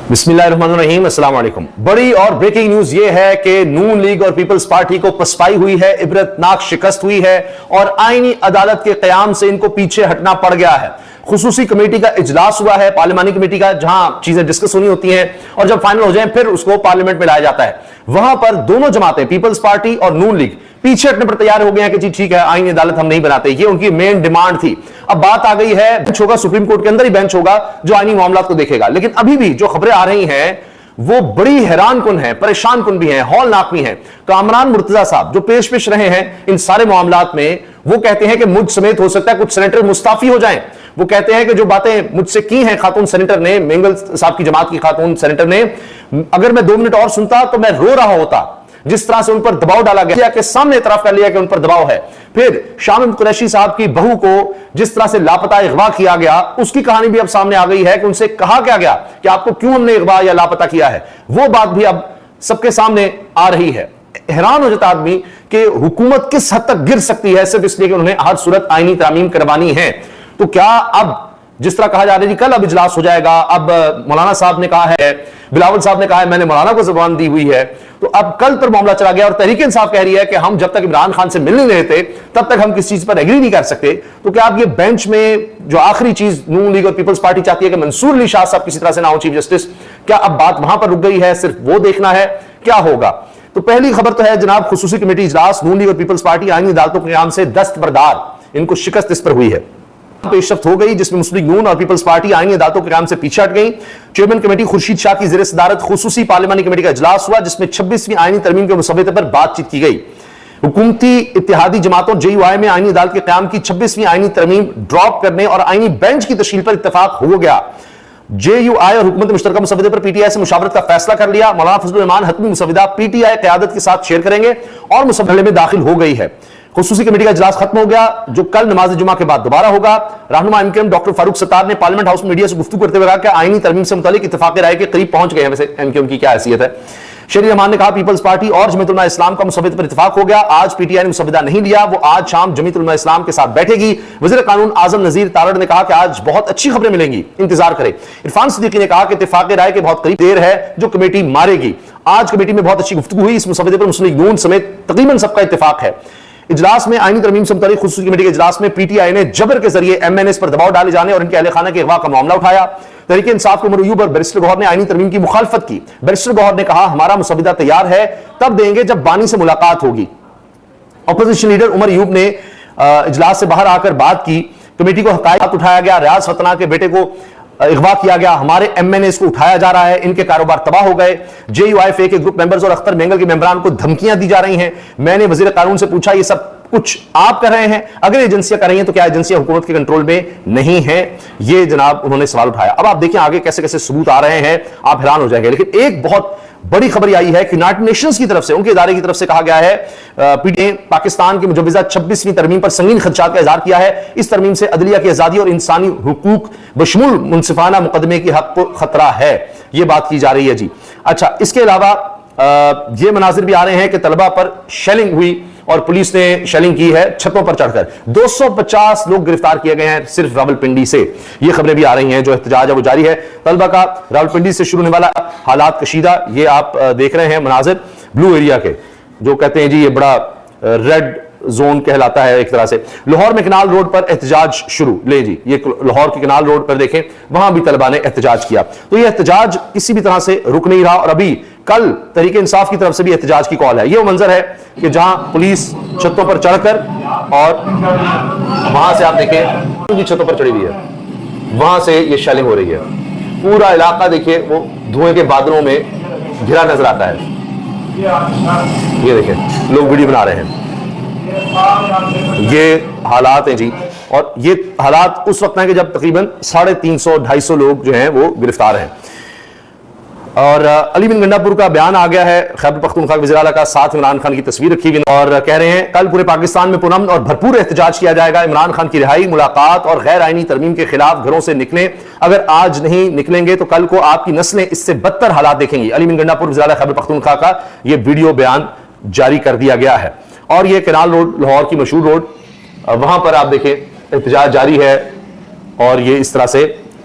बिस्मिल्लाहिर्रहमानिर्रहीम, अस्सलाम वालेकुम। बड़ी और ब्रेकिंग न्यूज यह है कि नून लीग और पीपल्स पार्टी को पसपाई हुई है, इबरतनाक शिकस्त हुई है और आईनी अदालत के कयाम से इनको पीछे हटना पड़ गया है। खुसूसी कमेटी का इजलास हुआ है, पार्लिमानी कमेटी का, जहां चीजें डिस्कस होनी होती हैं और जब फाइनल हो जाए फिर उसको पार्लियामेंट में लाया जाता है। वहां पर दोनों जमातें, पीपल्स पार्टी और नून लीग, पीछे हटने पर तैयार हो गए हैं कि जी ठीक है, आईनी अदालत हम नहीं बनाते। ये उनकी मेन डिमांड थी। अब बात आ गई है, बेंच होगा, सुप्रीम कोर्ट के अंदर ही बेंच होगा जो आईनी मामला को देखेगा। लेकिन अभी भी जो खबरें आ रही हैं वो बड़ी हैरान कुन है, परेशान कुन भी है, हौलनाक भी है। कामरान मुर्तजा साहब जो पेश रहे हैं इन सारे मामलात में, वो कहते हैं कि मुझ समेत हो सकता है कुछ सेनेटर मुस्ताफी हो जाएं। वो कहते हैं कि जो बातें मुझसे की हैं खातून सेनेटर ने, मेंगल साहब की जमात की खातून सेनेटर ने, अगर मैं 2 मिनट और सुनता तो मैं रो रहा होता। जिस तरह से उन पर दबाव डाला गया के सामने इतराफ कर लिया कि उन पर दबाव है। फिर शामिम कुरैशी साहब की बहू को जिस तरह से लापता अगवा किया गया, उसकी कहानी भी अब सामने आ गई है कि उनसे कहा क्या गया कि आपको क्यों हमने अगवा या लापता किया है। वो बात भी अब सबके सामने आ रही है। हैरान हो जाता आदमी कि हुकूमत किस हद तक गिर सकती है सिर्फ इसलिए कि उन्होंने हर सूरत आईनी तामीम करवानी है। तो क्या अब जिस तरह कहा जा रहा है कल अब इजलास हो जाएगा, अब मौलाना साहब ने कहा है, बिलावल साहब ने कहा है, मैंने मौलाना को जुबान दी हुई है, तो अब कल पर मामला चला गया और तहरीक इंसाफ कह रही है कि हम जब तक इमरान खान से मिल नहीं रहे थे तब तक हम किसी चीज पर एग्री नहीं कर सकते। तो क्या अब ये बेंच में जो आखिरी चीज नून लीग और पीपल्स पार्टी चाहती है कि मंसूर अली शाह साहब किसी तरह से ना हो चीफ जस्टिस, क्या अब बात वहां पर रुक गई है? सिर्फ वो देखना है क्या होगा। तो पहली खबर तो है जनाब, खुसूसी कमेटी इजलास, नून लीग और पीपल्स पार्टी आईनी अदालतों के नाम से दस्तबरदार, इनको शिकस्त इस पर हुई है, पेशरफ्त हो गई, जिसमें मुस्लिम नून और पीपल्स पार्टी आईनी अदालतों के काम से पीछे हट गई। चेयरमैन कमेटी खुर्शीद शाह की ज़ेर सदारत खुसूसी पार्लिमानी कमेटी का इजलास हुआ, जिसमें 26वीं आईनी तरमीम के मुसव्वदे पर बातचीत की गई। हुकूमती इत्तेहादी जमातों JUI में आईनी अदालत के कयाम की 26वीं आईनी तरमीम ड्रॉप करने और आईनी बेंच की तश्कील पर इत्तेफाक हो गया। JUI और हुकूमत मुश्तरका मुसव्वदे पर PTI से मुशावरत का फैसला कर लिया। मौलाना फजलुर रहमान हतमी मुसव्वदा PTI क़यादत के साथ शेयर करेंगे और मुसव्वदे में दाखिल हो गई है। खुसूसी कमेटी का इजलास खत्म हो गया, जो कल नमाज जुमा के बाद दोबारा होगा। रहनुमा MKM डॉक्टर फारूक सत्तार ने पार्लियामेंट हाउस में मीडिया से गुफ्तगू करते हुए कहा कि आईनी तरमीम से मुतालिक इत्तेफाक राय के करीब पहुंच गए हैं। वैसे MKM की क्या हैसियत है? शरीर रहमान ने कहा पीपल्स पार्टी और जमीयत उलमा इस्लाम का मुसव्वदे पर इत्तेफाक हो गया। आज PTI ने मुसव्वदा नहीं लिया, वो आज शाम जमीयत उलमा इस्लाम के साथ बैठेगी। वज़ीर कानून आजम नज़ीर तारड़ ने कहा कि आज बहुत अच्छी खबरें मिलेंगी, इंतजार करें। इरफान सिद्दीकी ने कहा कि इत्तेफाक राय के बहुत करीब देर है जो कमेटी मारेगी। आज कमेटी में बहुत अच्छी गुफ्तगू हुई। इस मुसव्वदे पर मुस्लिम नून समेत तकरीबन सबका इत्तेफाक है। इजलास में आईनी तरमीम से मुतालिक खुसूसी कमेटी के इजलास में PTI ने जबर के जरिए MNS पर दबाव डाले जाने और इनके अहले खाना के अगवा का मामला उठाया। तहरीक इंसाफ के उमर अयूब और बैरिस्टर गौहर ने आईनी तरमीम की मुखालफत की। बैरिस्टर गौहर ने कहा हमारा मुसव्वदा तैयार है, तब देंगे जब बानी से मुलाकात होगी। अपोजिशन लीडर उमर अयूब ने इजलास से बाहर आकर बात की। कमेटी को हकायत उठाया गया, रियाज फतना के बेटे को अगवा किया गया, हमारे MNS को उठाया जा रहा है, इनके कारोबार तबाह हो गए। JUIFA के ग्रुप मेंबर्स और अख्तर मेंगल के मेंबरान को धमकियां दी जा रही हैं। मैंने वजीर कानून से पूछा ये सब कुछ आप कर रहे हैं? अगर एजेंसियां कर रही हैं तो क्या एजेंसियां हुकूमत के कंट्रोल में नहीं है? ये जनाब उन्होंने सवाल उठाया। अब आप देखिए आगे कैसे कैसे सबूत आ रहे हैं, आप हैरान हो जाएंगे। लेकिन एक बहुत बड़ी खबर आई है कि यूनाइटेड नेशंस की तरफ से, उनके इदारे की तरफ से कहा गया है, PTI पाकिस्तान की मुजव्वज़ा 26वीं तरमीम पर संगीन खदशात का इजहार किया है। इस तरमीम से अदलिया की आजादी और इंसानी हुकूक बशमूल मुनसिफाना मुकदमे की हक को खतरा है, यह बात की जा रही है जी। अच्छा, इसके अलावा ये मनाजिर भी आ रहे हैं कि तलबा पर शेलिंग हुई और पुलिस ने शेलिंग की है छतों पर चढ़कर। 250 लोग गिरफ्तार किए गए हैं सिर्फ रावलपिंडी से। ये खबरें भी आ रही हैं। जो एहतजाज है वो जारी है। तलबा का रावलपिंडी से शुरू होने वाला हालात कशीदा, ये आप देख रहे हैं मनाजिर ब्लू एरिया के, जो कहते हैं जी ये बड़ा रेड जोन कहलाता है एक तरह से। लाहौर में कनाल रोड पर एहतजाज शुरू, ले जी ये लाहौर की कनाल रोड पर देखें, वहां भी तलबा ने एहतजाज किया। तो ये एहतजाज किसी भी तरह से रुक नहीं रहा और अभी कल तहरीक इंसाफ की तरफ से भी एहतजाज की कॉल है। ये वो मंजर है कि जहां पुलिस छतों पर चढ़कर, और वहां से आप देखें छतों पर चढ़ी हुई है, वहां से ये शेलिंग हो रही है। पूरा इलाका देखिए वो धुएं के बादलों में घिरा नजर आता है। ये देखें लोग वीडियो बना रहे हैं। ये हालात हैं जी, और ये हालात उस वक्त हैं कि जब तकरीबन 350-250 लोग जो हैं वो गिरफ्तार हैं। और अली बिन गंडापुर का बयान आ गया है, खैबर पख्तूनख्वा वज़ीर आला का, साथ इमरान खान की तस्वीर रखी हुई और कह रहे हैं कल पूरे पाकिस्तान में पुरअमन और भरपूर एहतजाज किया जाएगा। इमरान खान की रिहाई, मुलाकात और गैर आईनी तरमीम के खिलाफ घरों से निकलें। अगर आज नहीं निकलेंगे तो कल को आपकी नस्लें इससे बदतर हालात देखेंगी। अली बिन गंडापुर वज़ीर आला खैबर पख्तूनख्वा का यह वीडियो बयान जारी कर दिया गया है। और ये कनाल रोड, लाहौर की मशहूर रोड, वहां पर आप देखें एहतजाज जारी है और ये इस तरह से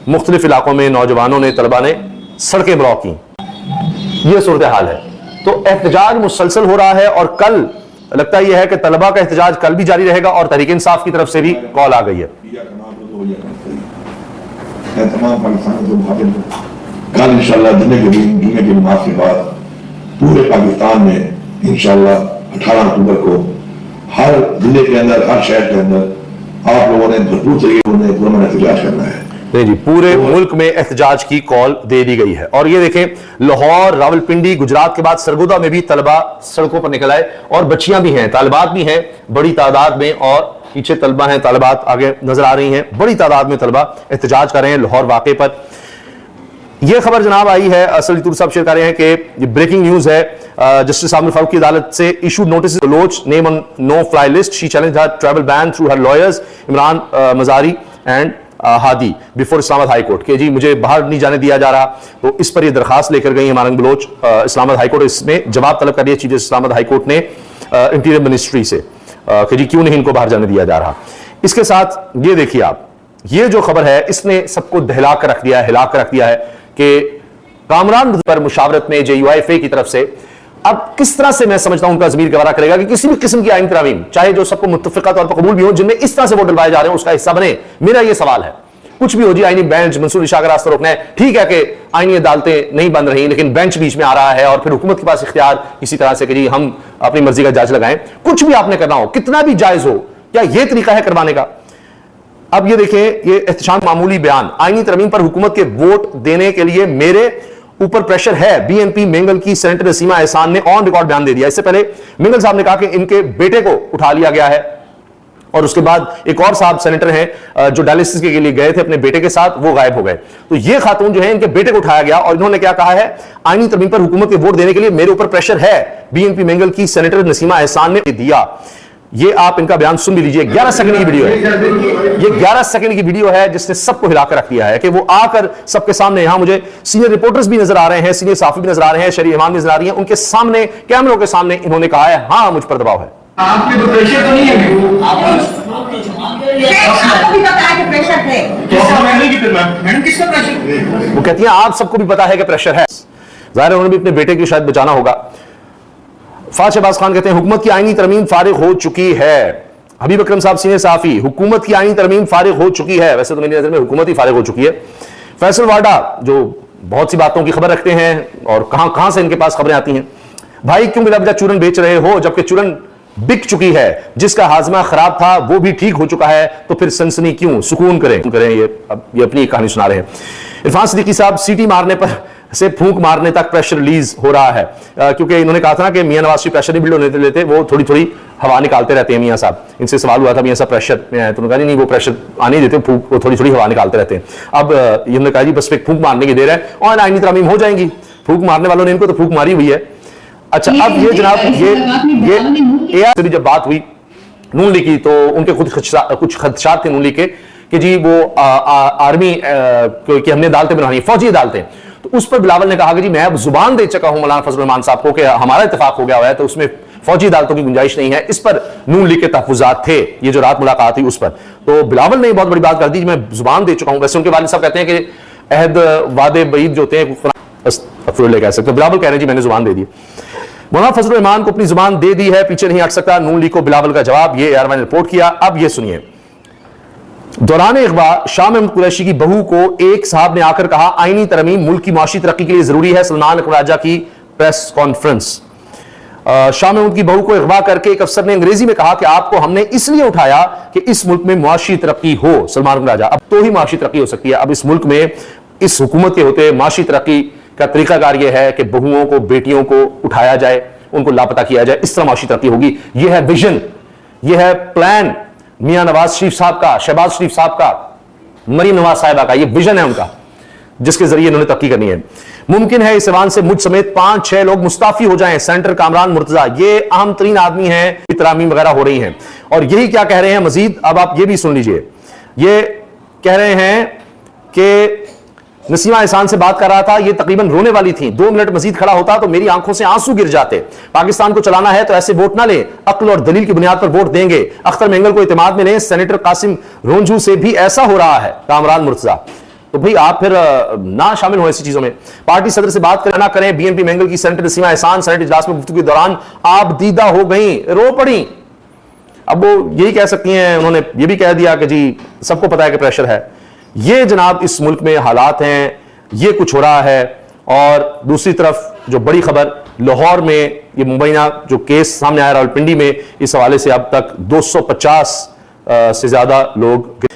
मुख्तलिफ इलाकों में नौजवानों ने, तलबा ने सड़कें ब्लॉक की। यह सूरत हाल है। तो एहतजाज मुसलसल हो रहा है और कल लगता यह है कि तलबा का एहतजाज कल भी जारी रहेगा और तहरीक इंसाफ की तरफ से भी कॉल आ गई है। कल इंशाल्लाह जुमे की नमाज के बाद पूरे पाकिस्तान में इंशाल्लाह 18 अक्टूबर को हर जिले के अंदर, हर शहर के अंदर आप लोगों ने भरपूर तरीके से पुरअमन एहतजाज करना है। नहीं जी, पूरे मुल्क में एहतजाज की कॉल दे दी गई है। और ये देखें, लाहौर, रावलपिंडी, गुजरात के बाद सरगोदा में भी तलबा सड़कों पर निकल आए और बच्चियां भी हैं, तालिबात भी हैं बड़ी तादाद में, और पीछे तलबा हैं, तालिबात आगे नजर आ रही हैं, बड़ी तादाद में तलबा एहतजाज कर रहे हैं लाहौर वाक़े पर। यह खबर जनाब आई है, असल तूर साहब शेयर कर रहे हैं कि ब्रेकिंग न्यूज है। जस्टिस आमिर फारूक की अदालत से issue notice Baloch name on no fly list, she challenge her travel ban through her lawyers Imran Mazari and Hadi before Islamabad high court के जी मुझे बाहर नहीं जाने दिया जा रहा। तो इस पर यह दरखास्त लेकर गई Marang Bloch Islamabad high court. इसमें जवाब तलब कर दिया chief justice Islamabad high court ने इंटीरियर मिनिस्ट्री से कि जी क्यों नहीं इनको बाहर जाने दिया जा रहा। इसके साथ ये देखिए आप, ये जो खबर है इसने सबको दहला कर रख दिया है, हिला कर रख दिया है कि कामरान पर मुशावरत में JUIFA की तरफ से अब किस तरह से मैं समझता हूं उनका ज़मीर गवारा करेगा कि किसी भी किस्म की आईन तरामीम, चाहे जो सबको मुत्तफ़िक़ा तौर पर कबूल भी हो, जिनमें इस तरह से वोट डलवाए जा रहे हैं, उसका हिस्सा बने। मेरा यह सवाल है, कुछ भी हो जी, आईनी बेंच मंसूर इशा का रास्ता रोकना है, ठीक है कि आईनी अदालतें नहीं बन रही, लेकिन बेंच बीच में आ रहा है और फिर हुकूमत के पास इख्तियार किसी तरह से कि जी हम अपनी मर्जी का जज लगाएं। कुछ भी आपने करना हो, कितना भी जायज हो, क्या यह तरीका है करवाने का? अब ये देखें, ये एहतशाम मामूली बयान, आईनी तरमीम पर हुकूमत के वोट देने के लिए मेरे ऊपर प्रेशर है। BNP मेंगल की सेनेटर नसीमा एहसान ने ऑन रिकॉर्ड बयान दे दिया। इससे पहले मेंगल साहब ने कहा कि इनके बेटे को उठा लिया गया है, और उसके बाद एक और साहब सेनेटर हैं जो डायलिसिस के लिए गए थे अपने बेटे के साथ, वो गायब हो गए। तो ये खातून जो है, इनके बेटे को उठाया गया और इन्होंने क्या कहा है, आईनी तरमीम पर हुकूमत के वोट देने के लिए मेरे ऊपर प्रेशर है। BNP मेंगल की सेनेटर नसीमा एहसान ने दिया। ये आप इनका बयान सुन भी लीजिए। 11 सेकंड की वीडियो है ये, 11 सेकंड की वीडियो है जिसने सबको हिलाकर रख दिया है कि वो आकर सबके सामने, यहां मुझे सीनियर रिपोर्टर्स भी नजर आ रहे हैं, सीनियर साफी भी नजर आ रहे हैं, शरी इमाम भी नजर आ रही हैं, उनके सामने, कैमरों के सामने इन्होंने कहा है, हां मुझ पर दबाव है। आपके तो प्रेशर तो नहीं है, मैडम किसका प्रेशर? वो कहती हैं आप सबको भी पता है कि प्रेशर है। जाहिर है उन्होंने भी अपने बेटे की शायद बचाना होगा। फाज शहबाज खान कहते हैं हुकूमत की आईनी तरमीम फारिग हो चुकी है। हबीब अकरम साहब सीनियर साफी, हुकूमत की आईनी तरमीम फारिग हो चुकी है। वैसे तो मेरी नजर में हुकूमत ही फारिग हो चुकी है। फैसल वाडा जो बहुत सी बातों की खबर रखते हैं और कहां से इनके पास खबरें आती हैं, भाई क्यों बिला वजह चूरन बेच रहे हो जबकि चूरन बिक चुकी है, जिसका हाजमा खराब था वो भी ठीक हो चुका है, तो फिर सनसनी क्यों, सुकून करें। ये अपनी कहानी सुना रहे हैं। इरफान सिद्दीकी साहब, सीटी मारने पर से फूंक मारने तक प्रेशर रिलीज हो रहा है, क्योंकि इन्होंने कहा था ना कि मियां नवाज शरीफ प्रेशर नहीं बिल्ड होने देते, वो थोड़ी थोड़ी हवा निकालते रहते हैं। मियां साहब, इनसे सवाल हुआ था मियां साहब प्रेशर में है, तो उन्होंने कहा नहीं वो प्रेशर आने नहीं देते, फूंक, वो थोड़ी थोड़ी हवा निकालते रहते हैं। अब इन्होंने कहा जी बस एक फूंक मारने की देर है और आईनी तरमीम हो जाएंगी। फूंक मारने वालों ने इनको तो फूंक मारी हुई है। अच्छा, अब ये जनाब ये जब बात हुई नून लीग की, तो उनके खुद कुछ खदशात थे नून लीग के कि जी वो आर्मी की हमने अदालतें बनवानी, फौजी अदालतें, तो उस पर बिलावल ने कहा कि जी मैं अब जुबान दे चुका हूं मौलाना फजल रहमान साहब को कि हमारा इत्तेफाक हो गया हुआ है, तो उसमें फौजी अदालतों की गुंजाइश नहीं है। इस पर नून लीग के तहफुजात थे, ये जो रात मुलाकात हुई उस पर, तो बिलावल ने बहुत बड़ी बात कर दी, मैं जुबान दे चुका हूं। वैसे उनके वालिद साहब कहते हैं कि अहद वादे बईद जो होते हैं कह सकते, बिलावल कह रहे हैं जी मैंने जुबान दे दी। मौलाना फजल रहमान को अपनी जुबान दे दी है, पीछे नहीं हट सकता। नून लीग को बिलावल का जवाब, ये AR1 ने रिपोर्ट किया। अब ये सुनिए, दौरान इग़वा शाह महमूद कुरैशी की बहू को एक साहब ने आकर कहा आईनी तरमीम मुल्क की माशी तरक्की के लिए जरूरी है। सलमान अकबर राजा की प्रेस कॉन्फ्रेंस। शाह महमूद की बहू को अगवा करके एक अफसर ने अंग्रेजी में कहा कि आपको हमने इसलिए उठाया कि इस मुल्क में माशी तरक्की हो। सलमान अकबर राजा, अब तो ही माशी तरक्की हो सकती है। अब इस मुल्क में इस हुकूमत के होते माशी तरक्की का तरीकाकार यह है कि बहुओं को, बेटियों को उठाया जाए, उनको लापता किया जाए, इस तरह माशी तरक्की होगी। यह है विजन, यह है प्लान मियां नवाज शरीफ साहब का, शहबाज शरीफ साहब का, मरीम नवाज साहिबा का, यह विजन है उनका, जिसके जरिए इन्होंने तरक्की करनी है। मुमकिन है इस ऐवान से मुझ समेत 5-6 लोग मुस्ताफी हो जाएं। सेनेटर कामरान मुर्तजा, ये अहम तरीन आदमी हैं, तरामीम वगैरह हो रही हैं, और यही क्या कह रहे हैं मजीद, अब आप ये भी सुन लीजिए। ये कह रहे हैं कि नसीमा एहसान से बात कर रहा था, ये तकरीबन रोने वाली थी, 2 मिनट मजीद खड़ा होता तो मेरी आंखों से आंसू गिर जाते। पाकिस्तान को चलाना है तो ऐसे वोट ना लें, अक्ल और दलील की बुनियाद पर वोट देंगे। अख्तर मेंगल को इत्तेमाद में लें, सेनेटर कासिम रोंजू से भी ऐसा हो रहा है। कामरान मुर्तजा, तो भाई आप फिर ना शामिल हो ऐसी चीजों में। पार्टी सदर से बात करें ना करें, बीएनपी मैंगल की सेनेटर नसीमा एहसान सेनेट इजलास में गुफ्तगू के दौरान आप दीदा हो गई, रो पड़ी। अब वो यही कह सकती हैं, उन्होंने ये भी कह दिया कि जी सबको पता है कि प्रेशर है। ये जनाब इस मुल्क में हालात हैं, ये कुछ हो रहा है। और दूसरी तरफ जो बड़ी खबर लाहौर में, ये मुबैना जो केस सामने आया रावलपिंडी में, इस हवाले से अब तक 250 से ज्यादा लोग,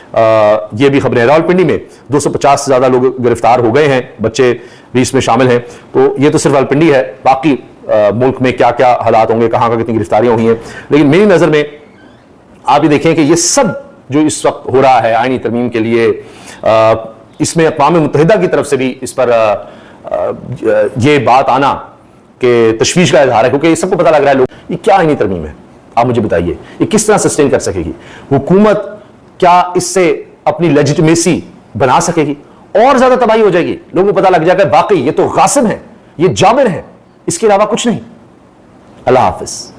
ये भी खबरें, रावलपिंडी में 250 से ज्यादा लोग गिरफ्तार हो गए हैं, बच्चे भी इसमें शामिल हैं। तो ये तो सिर्फ रावलपिंडी है, बाकी मुल्क में क्या क्या हालात होंगे, कहां कहां कितनी गिरफ्तारियां हुई हैं। लेकिन मेरी नजर में आप ये देखें कि ये सब जो इस वक्त हो रहा है आईनी तरमीम के लिए, इसमें अक़वाम मुत्तहिदा की तरफ से भी इस पर ये बात आना कि तशवीश का इजहार है, क्योंकि सबको पता लग रहा है लोग ये क्या आईनी तरमीम है। आप मुझे बताइए ये किस तरह सस्टेन कर सकेगी हुकूमत? क्या इससे अपनी लेजिटिमेसी बना सकेगी? और ज्यादा तबाही हो जाएगी, लोगों को पता लग जाएगा वाकई ये तो गासिब है, ये जाबिर है, इसके अलावा कुछ नहीं। अल्लाह हाफिज।